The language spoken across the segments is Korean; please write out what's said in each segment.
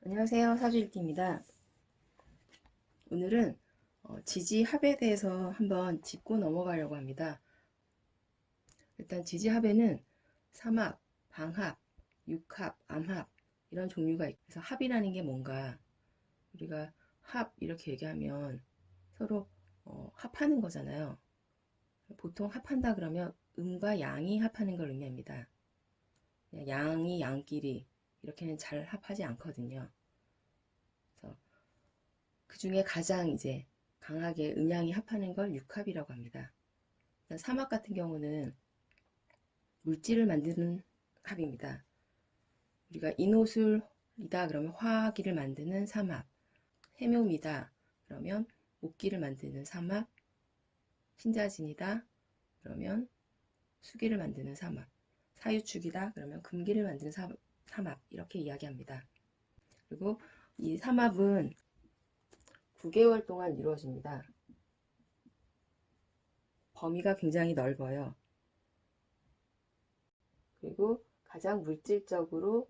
안녕하세요. 사주읽기입니다. 오늘은 지지합에 대해서 한번 짚고 넘어가려고 합니다. 일단 지지합에는 삼합, 방합, 육합, 암합 이런 종류가 있고, 그래서 합이라는 게 뭔가, 우리가 합 이렇게 얘기하면 서로 합하는 거잖아요. 보통 합한다 그러면 음과 양이 합하는 걸 의미합니다. 양이 양끼리 이렇게는 잘 합하지 않거든요. 그래서 그 중에 가장 이제 강하게 음양이 합하는 걸 육합이라고 합니다. 삼합 같은 경우는 물질을 만드는 합입니다. 우리가 인호술이다 그러면 화기를 만드는 삼합, 해묘미다 그러면 목기를 만드는 삼합, 신자진이다 그러면 수기를 만드는 삼합, 사유축이다 그러면 금기를 만드는 삼합 이렇게 이야기합니다. 그리고 이 삼합은 9개월 동안 이루어집니다. 범위가 굉장히 넓어요. 그리고 가장 물질적으로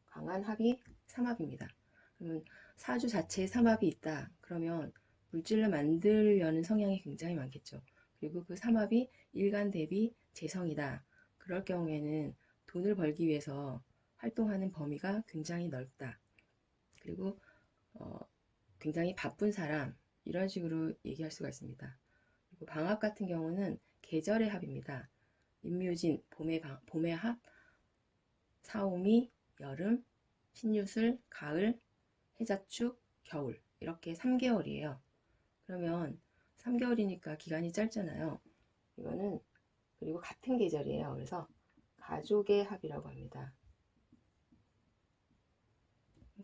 강한 합이 삼합입니다. 그러면 사주 자체에 삼합이 있다. 그러면 물질을 만들려는 성향이 굉장히 많겠죠. 그리고 그 삼합이 일간 대비 재성이다. 그럴 경우에는 돈을 벌기 위해서 활동하는 범위가 굉장히 넓다. 그리고 굉장히 바쁜 사람 이런 식으로 얘기할 수가 있습니다. 그리고 방합 같은 경우는 계절의 합입니다. 임묘진 봄의 합, 사오미 여름, 신유술 가을, 해자축 겨울 이렇게 3개월이에요. 그러면 3개월이니까 기간이 짧잖아요. 이거는 그리고 같은 계절이에요. 그래서 가족의 합이라고 합니다.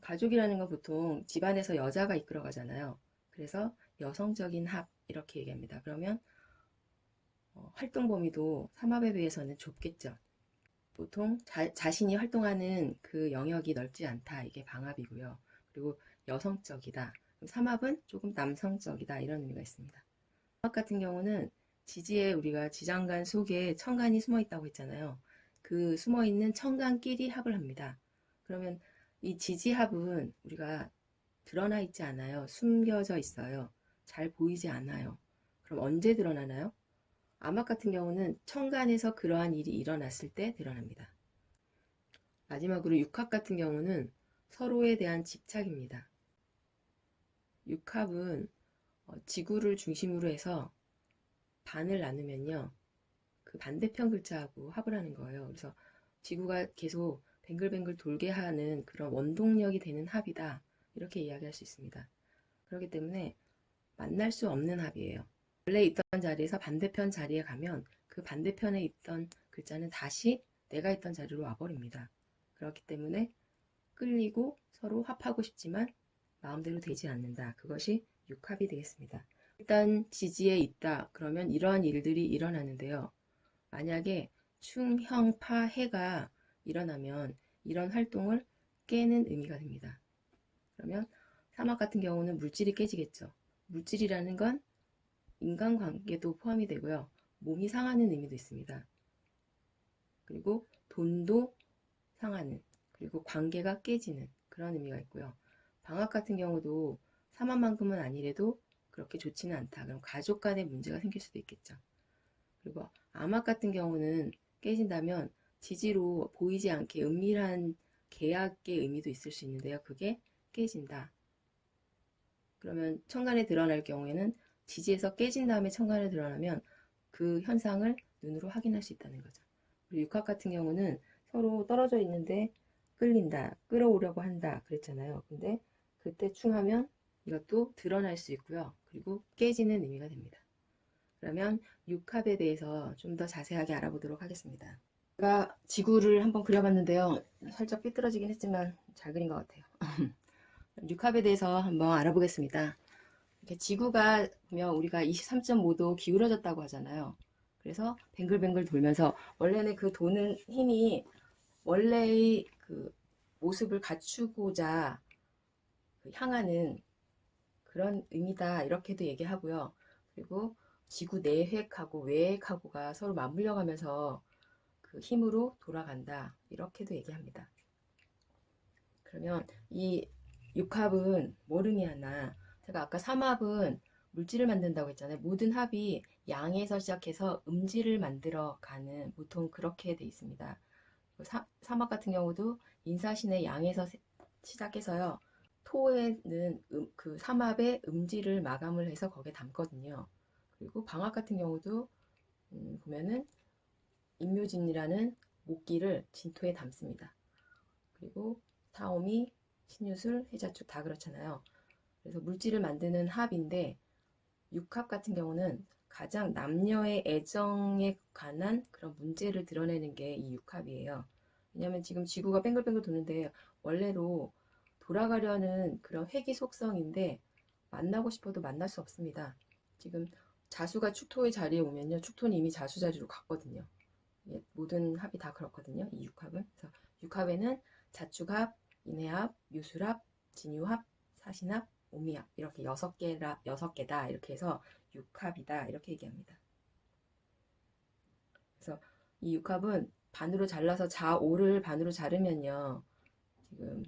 가족이라는 건 보통 집안에서 여자가 이끌어 가잖아요. 그래서 여성적인 합 이렇게 얘기합니다. 그러면 활동 범위도 삼합에 비해서는 좁겠죠. 보통 자신이 활동하는 그 영역이 넓지 않다. 이게 방합이고요. 그리고 여성적이다. 삼합은 조금 남성적이다. 이런 의미가 있습니다. 삼합 같은 경우는 지지에 우리가 지장간 속에 천간이 숨어 있다고 했잖아요. 그 숨어 있는 천간끼리 합을 합니다. 그러면 이 지지합은 우리가 드러나 있지 않아요. 숨겨져 있어요. 잘 보이지 않아요. 그럼 언제 드러나나요? 암합 같은 경우는 천간에서 그러한 일이 일어났을 때 드러납니다. 마지막으로 육합 같은 경우는 서로에 대한 집착입니다. 육합은 지구를 중심으로 해서 반을 나누면요. 그 반대편 글자하고 합을 하는 거예요. 그래서 지구가 계속 뱅글뱅글 돌게 하는 그런 원동력이 되는 합이다. 이렇게 이야기할 수 있습니다. 그렇기 때문에 만날 수 없는 합이에요. 원래 있던 자리에서 반대편 자리에 가면 그 반대편에 있던 글자는 다시 내가 있던 자리로 와버립니다. 그렇기 때문에 끌리고 서로 합하고 싶지만 마음대로 되지 않는다. 그것이 육합이 되겠습니다. 일단 지지에 있다. 그러면 이러한 일들이 일어나는데요. 만약에 충형파해가 일어나면 이런 활동을 깨는 의미가 됩니다. 그러면 삼합 같은 경우는 물질이 깨지겠죠. 물질이라는 건 인간관계도 포함이 되고요. 몸이 상하는 의미도 있습니다. 그리고 돈도 상하는, 그리고 관계가 깨지는 그런 의미가 있고요. 방학 같은 경우도 삼합만큼은 아니래도 그렇게 좋지는 않다. 그럼 가족 간의 문제가 생길 수도 있겠죠. 그리고 암합 같은 경우는 깨진다면 지지로 보이지 않게 은밀한 계약의 의미도 있을 수 있는데요. 그게 깨진다. 그러면 천간에 드러날 경우에는 지지에서 깨진 다음에 천간에 드러나면 그 현상을 눈으로 확인할 수 있다는 거죠. 그리고 육합 같은 경우는 서로 떨어져 있는데 끌린다, 끌어오려고 한다 그랬잖아요. 근데 그때 충하면 이것도 드러날 수 있고요. 그리고 깨지는 의미가 됩니다. 그러면 육합에 대해서 좀 더 자세하게 알아보도록 하겠습니다. 제가 지구를 한번 그려봤는데요. 살짝 삐뚤어지긴 했지만 잘 그린 것 같아요. 육합에 대해서 한번 알아보겠습니다. 이렇게 지구가 보면 우리가 23.5도 기울어졌다고 하잖아요. 그래서 뱅글뱅글 돌면서 원래는 그 도는 힘이 원래의 그 모습을 갖추고자 향하는 그런 의미다 이렇게도 얘기하고요. 그리고 지구 내핵하고 외핵하고가 서로 맞물려 가면서 그 힘으로 돌아간다 이렇게도 얘기합니다. 그러면 이 육합은 뭘 의미하나? 제가 아까 삼합은 물질을 만든다고 했잖아요. 모든 합이 양에서 시작해서 음질을 만들어 가는, 보통 그렇게 돼 있습니다. 삼합 같은 경우도 인사신의 양에서 시작해서요. 토에는 그 삼합의 음질을 마감을 해서 거기에 담거든요. 그리고 방학 같은 경우도 보면은 임묘진이라는 목기를 진토에 담습니다. 그리고 타오미, 신유술, 해자축 다 그렇잖아요. 그래서 물질을 만드는 합인데 육합 같은 경우는 가장 남녀의 애정에 관한 그런 문제를 드러내는 게 이 육합이에요. 왜냐하면 지금 지구가 뱅글뱅글 도는데 원래로 돌아가려는 그런 회귀 속성인데 만나고 싶어도 만날 수 없습니다. 지금 자수가 축토의 자리에 오면요. 축토는 이미 자수 자리로 갔거든요. 모든 합이 다 그렇거든요. 이 육합은. 그래서 육합에는 자축합, 인해합, 유술합, 진유합, 사신합, 오미합 이렇게 6개다 이렇게 해서 육합이다 이렇게 얘기합니다. 그래서 이 육합은 반으로 잘라서 자오를 반으로 자르면요. 지금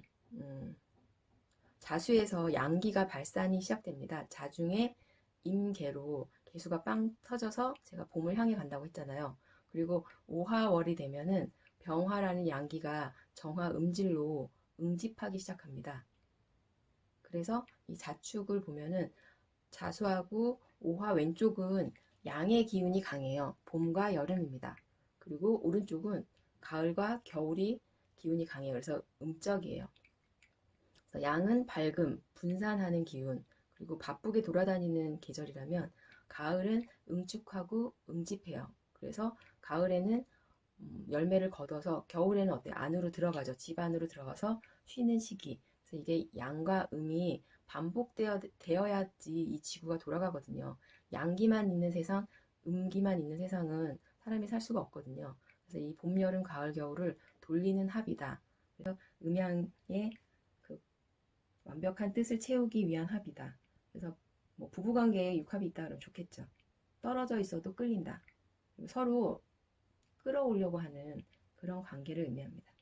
자수에서 양기가 발산이 시작됩니다. 자중에 임계로 개수가 빵 터져서 제가 봄을 향해 간다고 했잖아요. 그리고 오화월이 되면은 병화라는 양기가 정화 음질로 응집하기 시작합니다. 그래서 이 자축을 보면은 자수하고 오화 왼쪽은 양의 기운이 강해요. 봄과 여름입니다. 그리고 오른쪽은 가을과 겨울이 기운이 강해요. 그래서 음적이에요. 그래서 양은 밝음, 분산하는 기운, 그리고 바쁘게 돌아다니는 계절이라면 가을은 응축하고 응집해요. 그래서 가을에는 열매를 거둬서 겨울에는 어때요? 안으로 들어가죠. 집 안으로 들어가서 쉬는 시기. 그래서 이게 양과 음이 반복되어야지 이 지구가 돌아가거든요. 양기만 있는 세상, 음기만 있는 세상은 사람이 살 수가 없거든요. 그래서 이 봄, 여름, 가을, 겨울을 돌리는 합이다. 그래서 음양의 그 완벽한 뜻을 채우기 위한 합이다. 그래서 뭐 부부관계에 육합이 있다 그러면 좋겠죠. 떨어져 있어도 끌린다. 서로 끌어오려고 하는 그런 관계를 의미합니다.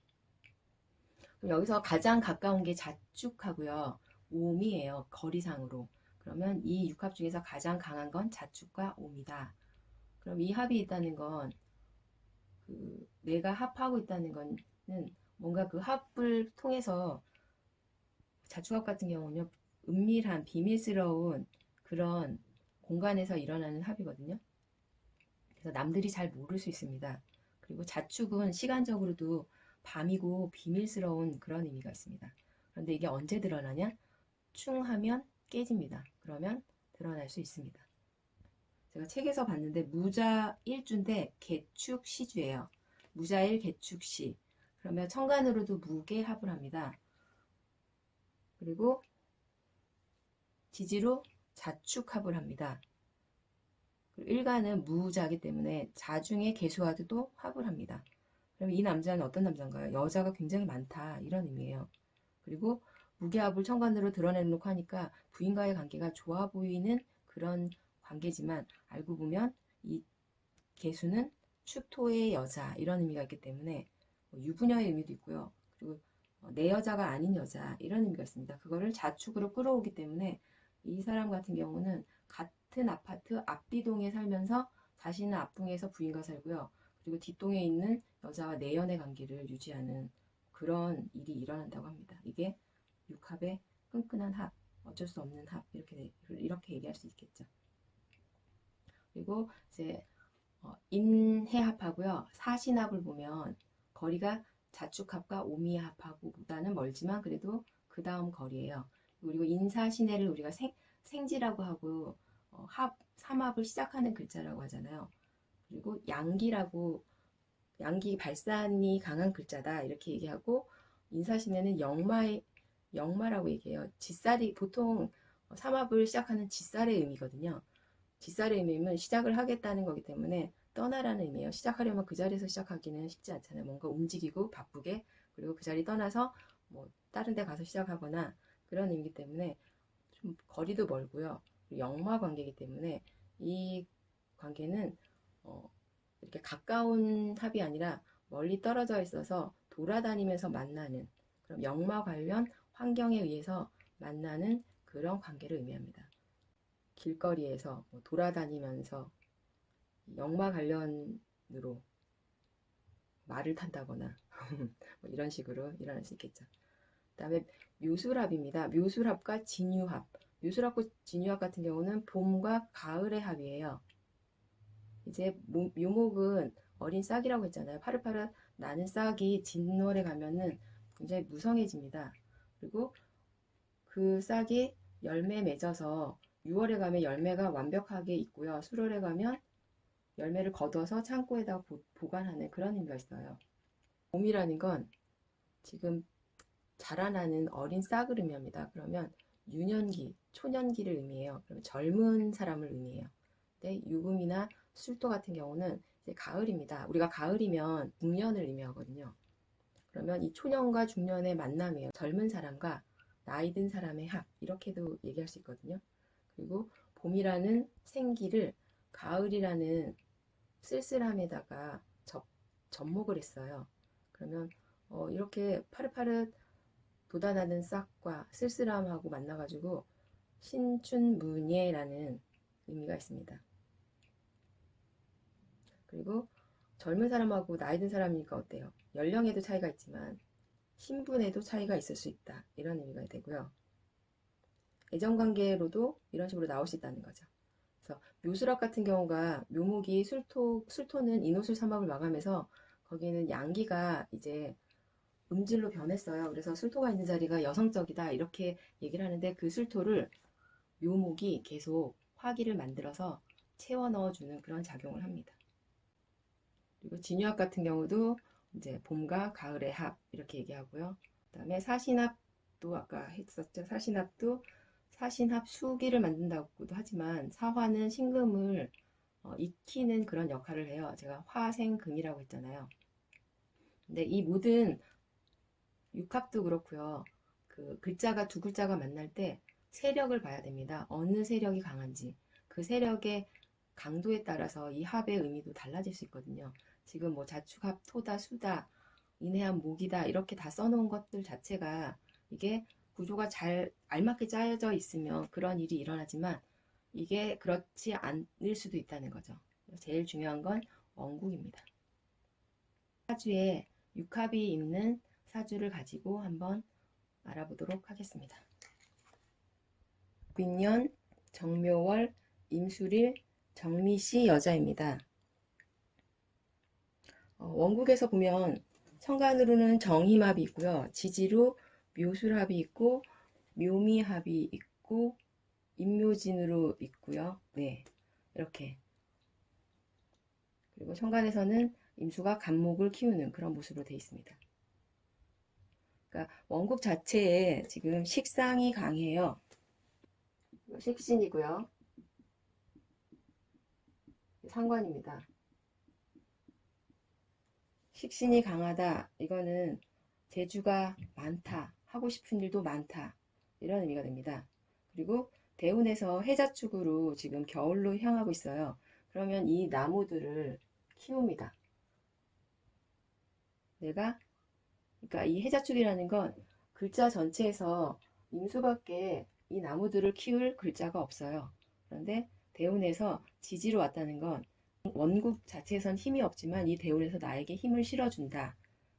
그럼 여기서 가장 가까운 게 자축하고요. 오미예요. 거리상으로. 그러면 이 육합 중에서 가장 강한 건 자축과 오미다. 그럼 이 합이 있다는 건 내가 합하고 있다는 거는 뭔가 그 합을 통해서 자축합 같은 경우는요. 은밀한 비밀스러운 그런 공간에서 일어나는 합이거든요. 그래서 남들이 잘 모를 수 있습니다. 그리고 자축은 시간적으로도 밤이고 비밀스러운 그런 의미가 있습니다. 그런데 이게 언제 드러나냐? 충하면 깨집니다. 그러면 드러날 수 있습니다. 제가 책에서 봤는데 무자 일주인데 개축 시주예요. 무자일 개축 시. 그러면 천간으로도 무게 합을 합니다. 그리고 지지로 자축합을 합니다. 일간은 무자이기 때문에 자중의 개수와도 합을 합니다. 그럼 이 남자는 어떤 남자인가요? 여자가 굉장히 많다 이런 의미예요. 그리고 무게합을 천간으로 드러내놓고 하니까 부인과의 관계가 좋아 보이는 그런 관계지만 알고 보면 이 개수는 축토의 여자 이런 의미가 있기 때문에 유부녀의 의미도 있고요. 그리고 내 여자가 아닌 여자 이런 의미가 있습니다. 그거를 자축으로 끌어오기 때문에 이 사람 같은 경우는 같은 아파트 앞뒤동에 살면서 자신은 앞동에서 부인과 살고요. 그리고 뒷동에 있는 여자와 내연의 관계를 유지하는 그런 일이 일어난다고 합니다. 이게 육합의 끈끈한 합, 어쩔 수 없는 합 이렇게 얘기할 수 있겠죠. 그리고 이제 인해합하고요. 사신합을 보면 거리가 자축합과 오미합하고보다는 멀지만 그래도 그 다음 거리예요. 그리고 인사신해를 우리가 생지라고 하고 삼합을 시작하는 글자라고 하잖아요. 그리고 양기라고 양기 발산이 강한 글자다 이렇게 얘기하고 인사신해는 영마라고 얘기해요. 짓살이 보통 삼합을 시작하는 짓살의 의미거든요. 짓살의 의미는 시작을 하겠다는 거기 때문에 떠나라는 의미예요. 시작하려면 그 자리에서 시작하기는 쉽지 않잖아요. 뭔가 움직이고 바쁘게 그리고 그 자리 떠나서 뭐 다른 데 가서 시작하거나 그런 의미이기 때문에 좀 거리도 멀고요. 영마 관계이기 때문에 이 관계는 이렇게 가까운 합이 아니라 멀리 떨어져 있어서 돌아다니면서 만나는 그럼 역마 관련 환경에 의해서 만나는 그런 관계를 의미합니다. 길거리에서 돌아다니면서 역마 관련으로 말을 탄다거나 뭐 이런 식으로 일어날 수 있겠죠. 그 다음에 묘술합입니다. 묘술합과 진유합. 묘술합과 진유합 같은 경우는 봄과 가을의 합이에요. 이제 묘목은 어린 싹이라고 했잖아요. 파릇파릇 나는 싹이 진월에 가면은 굉장히 무성해집니다. 그리고 그 싹이 열매 맺어서 6월에 가면 열매가 완벽하게 있고요. 7월에 가면 열매를 거둬서 창고에다 보관하는 그런 의미가 있어요. 봄이라는 건 지금 자라나는 어린 싹을 의미합니다. 그러면 유년기, 초년기를 의미해요. 그러면 젊은 사람을 의미해요. 근데 유금이나 술토 같은 경우는 이제 가을입니다. 우리가 가을이면 중년을 의미하거든요. 그러면 이 초년과 중년의 만남이에요. 젊은 사람과 나이 든 사람의 합, 이렇게도 얘기할 수 있거든요. 그리고 봄이라는 생기를 가을이라는 쓸쓸함에다가 접목을 했어요. 그러면 이렇게 파릇파릇 돋아나는 싹과 쓸쓸함하고 만나가지고 신춘문예라는 의미가 있습니다. 그리고 젊은 사람하고 나이 든 사람이니까 어때요? 연령에도 차이가 있지만 신분에도 차이가 있을 수 있다. 이런 의미가 되고요. 애정관계로도 이런 식으로 나올 수 있다는 거죠. 그래서 묘술합 같은 경우가 묘목이 술토는 인호술 삼합을 마감해서 거기는 양기가 이제 음질로 변했어요. 그래서 술토가 있는 자리가 여성적이다 이렇게 얘기를 하는데 그 술토를 묘목이 계속 화기를 만들어서 채워 넣어주는 그런 작용을 합니다. 그리고 진유합 같은 경우도 이제 봄과 가을의 합 이렇게 얘기하고요. 그 다음에 사신합도 아까 했었죠. 사신합도 사신합 수기를 만든다고도 하지만 사화는 신금을 익히는 그런 역할을 해요. 제가 화생금이라고 했잖아요. 근데 이 모든 육합도 그렇고요. 그 글자가 두 글자가 만날 때 세력을 봐야 됩니다. 어느 세력이 강한지. 그 세력의 강도에 따라서 이 합의 의미도 달라질 수 있거든요. 지금 뭐 자축합, 토다, 수다, 인해합, 목이다 이렇게 다 써놓은 것들 자체가 이게 구조가 잘 알맞게 짜여져 있으면 그런 일이 일어나지만 이게 그렇지 않을 수도 있다는 거죠. 제일 중요한 건 원국입니다. 사주에 육합이 있는 사주를 가지고 한번 알아보도록 하겠습니다. 빈년, 정묘월, 임술일, 정미씨 여자입니다. 원국에서 보면 천간으로는 정희합이 있고요. 지지로 묘술합이 있고 묘미합이 있고 임묘진으로 있고요. 네, 이렇게. 그리고 천간에서는 임수가 간목을 키우는 그런 모습으로 되어 있습니다. 그러니까 원국 자체에 지금 식상이 강해요. 식신이고요. 상관입니다. 식신이 강하다. 이거는 재주가 많다. 하고 싶은 일도 많다. 이런 의미가 됩니다. 그리고 대운에서 해자축으로 지금 겨울로 향하고 있어요. 그러면 이 나무들을 키웁니다. 그러니까 이 해자축이라는 건 글자 전체에서 임수밖에 이 나무들을 키울 글자가 없어요. 그런데 대운에서 지지로 왔다는 건 원국 자체에선 힘이 없지만 이 대운에서 나에게 힘을 실어준다.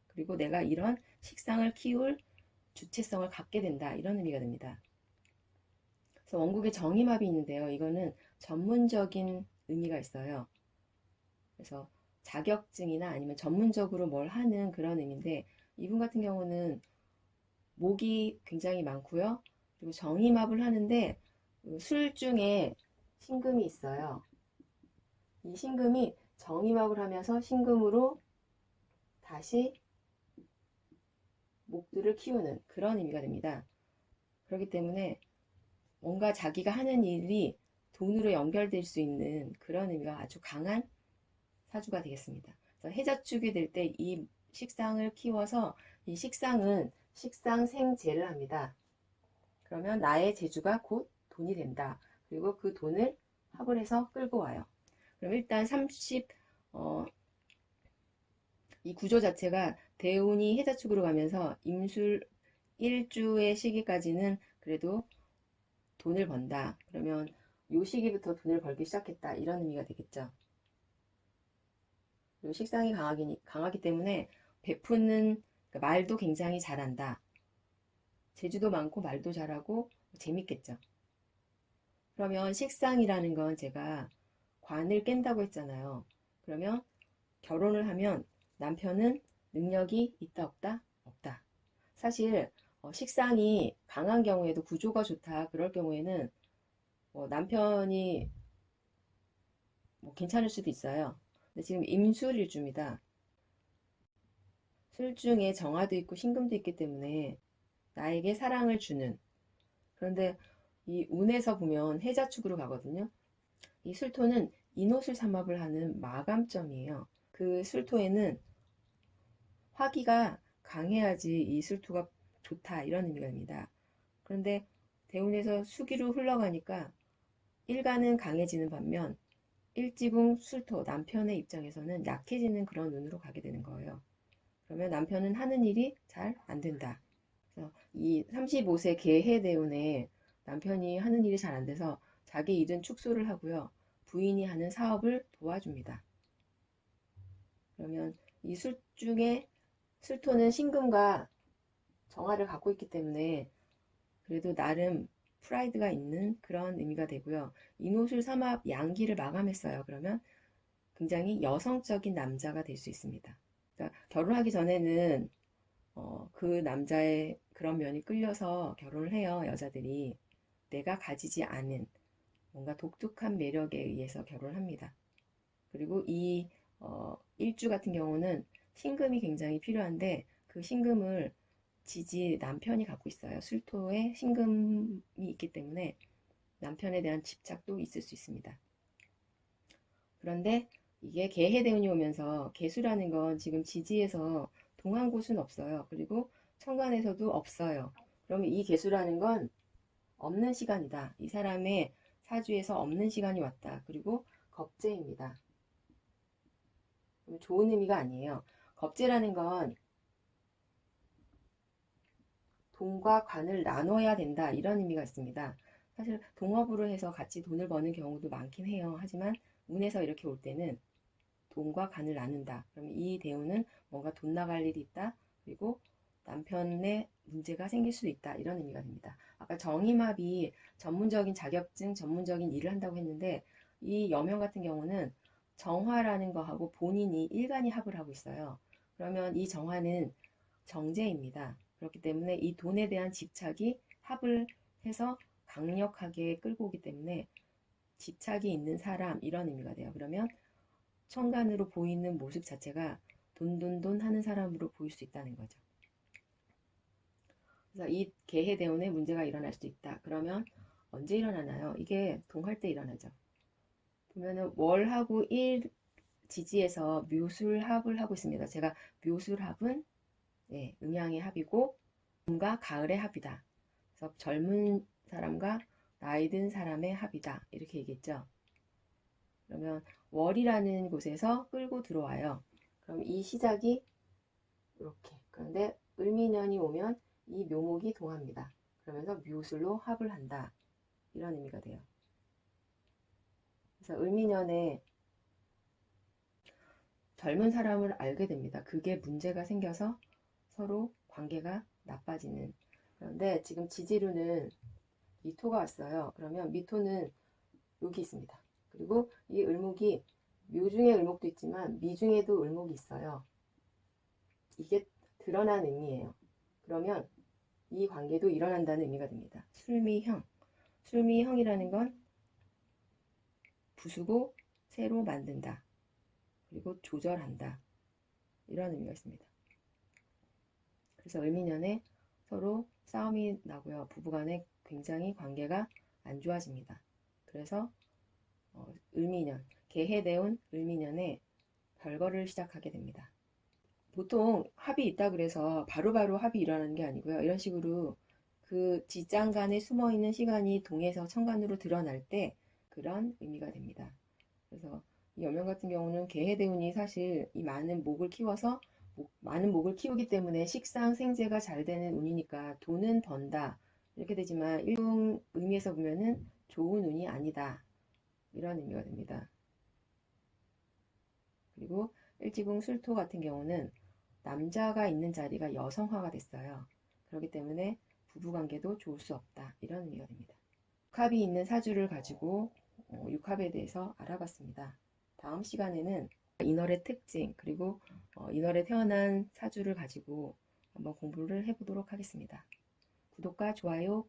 그리고 내가 이런 식상을 키울 주체성을 갖게 된다. 이런 의미가 됩니다. 그래서 원국에 정임합이 있는데요. 이거는 전문적인 의미가 있어요. 그래서 자격증이나 아니면 전문적으로 뭘 하는 그런 의미인데 이분 같은 경우는 목이 굉장히 많고요. 그리고 정임합을 하는데 술 중에 신금이 있어요. 이 신금이 정임합을 하면서 신금으로 다시 목들을 키우는 그런 의미가 됩니다. 그렇기 때문에 뭔가 자기가 하는 일이 돈으로 연결될 수 있는 그런 의미가 아주 강한 사주가 되겠습니다. 그래서 해자축이 될 때 이 식상을 키워서 이 식상은 식상생재를 합니다. 그러면 나의 재주가 곧 돈이 된다. 그리고 그 돈을 합을 해서 끌고 와요. 그럼 일단 이 구조 자체가 대운이 해자축으로 가면서 임술, 일주의 시기까지는 그래도 돈을 번다. 그러면 요 시기부터 돈을 벌기 시작했다. 이런 의미가 되겠죠. 요 식상이 강하기 때문에 베푸는 그러니까 말도 굉장히 잘한다. 재주도 많고 말도 잘하고 재밌겠죠. 그러면 식상이라는 건 제가 관을 깬다고 했잖아요. 그러면 결혼을 하면 남편은 능력이 있다 없다? 없다. 사실 식상이 강한 경우에도 구조가 좋다 그럴 경우에는 남편이 괜찮을 수도 있어요. 근데 지금 임술일주입니다. 술중에 정화도 있고 신금도 있기 때문에 나에게 사랑을 주는, 그런데 이 운에서 보면 해자축으로 가거든요. 이 술토는 인호술 삼합을 하는 마감점이에요. 그 술토에는 화기가 강해야지 이 술토가 좋다 이런 의미가 됩니다. 그런데 대운에서 수기로 흘러가니까 일간은 강해지는 반면 일지붕 술토 남편의 입장에서는 약해지는 그런 운으로 가게 되는 거예요. 그러면 남편은 하는 일이 잘 안 된다. 그래서 이 35세 개해 대운에 남편이 하는 일이 잘 안 돼서 자기 일은 축소를 하고요. 부인이 하는 사업을 도와줍니다. 그러면 이 술 중에 술토는 신금과 정화를 갖고 있기 때문에 그래도 나름 프라이드가 있는 그런 의미가 되고요. 인호술 삼합 양기를 마감했어요. 그러면 굉장히 여성적인 남자가 될 수 있습니다. 그러니까 결혼하기 전에는 그 남자의 그런 면이 끌려서 결혼을 해요. 여자들이 내가 가지지 않은 뭔가 독특한 매력에 의해서 결혼을 합니다. 그리고 이 일주 같은 경우는 신금이 굉장히 필요한데 그 신금을 지지 남편이 갖고 있어요. 술토에 신금이 있기 때문에 남편에 대한 집착도 있을 수 있습니다. 그런데 이게 개해대운이 오면서 개수라는 건 지금 지지에서 동한 곳은 없어요. 그리고 천간에서도 없어요. 그러면 이 개수라는 건 없는 시간이다. 이 사람의 사주에서 없는 시간이 왔다. 그리고 겁재입니다. 좋은 의미가 아니에요. 겁재라는 건 돈과 관을 나눠야 된다. 이런 의미가 있습니다. 사실 동업으로 해서 같이 돈을 버는 경우도 많긴 해요. 하지만 운에서 이렇게 올 때는 돈과 간을 나눈다. 그러면 이 대우는 뭔가 돈 나갈 일이 있다. 그리고 남편의 문제가 생길 수도 있다. 이런 의미가 됩니다. 아까 정임합이 전문적인 자격증, 전문적인 일을 한다고 했는데 이 여명 같은 경우는 정화라는 거하고 본인이 일간이 합을 하고 있어요. 그러면 이 정화는 정제입니다. 그렇기 때문에 이 돈에 대한 집착이 합을 해서 강력하게 끌고 오기 때문에 집착이 있는 사람 이런 의미가 돼요. 그러면 천간으로 보이는 모습 자체가 돈돈돈 하는 사람으로 보일 수 있다는 거죠. 그래서 이 개해대운에 문제가 일어날 수 있다. 그러면 언제 일어나나요? 이게 동할 때 일어나죠. 보면은 월하고 일 지지에서 묘술합을 하고 있습니다. 제가 묘술합은 음양의 합이고 봄과 가을의 합이다. 그래서 젊은 사람과 나이 든 사람의 합이다. 이렇게 얘기했죠. 그러면 월이라는 곳에서 끌고 들어와요. 그럼 이 시작이 이렇게. 그런데 을미년이 오면 이 묘목이 동합니다. 그러면서 묘술로 합을 한다. 이런 의미가 돼요. 그래서 을미년에 젊은 사람을 알게 됩니다. 그게 문제가 생겨서 서로 관계가 나빠지는. 그런데 지금 지지루는 미토가 왔어요. 그러면 미토는 여기 있습니다. 그리고 이 을목이 묘 중에 을목도 있지만 미 중에도 을목이 있어요. 이게 드러난 의미예요. 그러면 이 관계도 일어난다는 의미가 됩니다. 술미형. 술미형이라는 건 부수고 새로 만든다. 그리고 조절한다. 이런 의미가 있습니다. 그래서 을미년에 서로 싸움이 나고요. 부부간에 굉장히 관계가 안 좋아집니다. 그래서 을미년, 개해대운 을미년에 별거를 시작하게 됩니다. 보통 합이 있다 그래서 바로바로 합이 일어나는 게 아니고요. 이런 식으로 그 지장간에 숨어있는 시간이 동에서 천간으로 드러날 때 그런 의미가 됩니다. 그래서 이 여명 같은 경우는 개해대운이 사실 이 많은 목을 키워서 많은 목을 키우기 때문에 식상 생재가 잘 되는 운이니까 돈은 번다 이렇게 되지만 일종 의미에서 보면은 좋은 운이 아니다 이런 의미가 됩니다. 그리고 일지궁 술토 같은 경우는 남자가 있는 자리가 여성화가 됐어요. 그렇기 때문에 부부관계도 좋을 수 없다 이런 의미가 됩니다. 육합이 있는 사주를 가지고 육합에 대해서 알아봤습니다. 다음 시간에는 인월의 특징 그리고 인월에 태어난 사주를 가지고 한번 공부를 해보도록 하겠습니다. 구독과 좋아요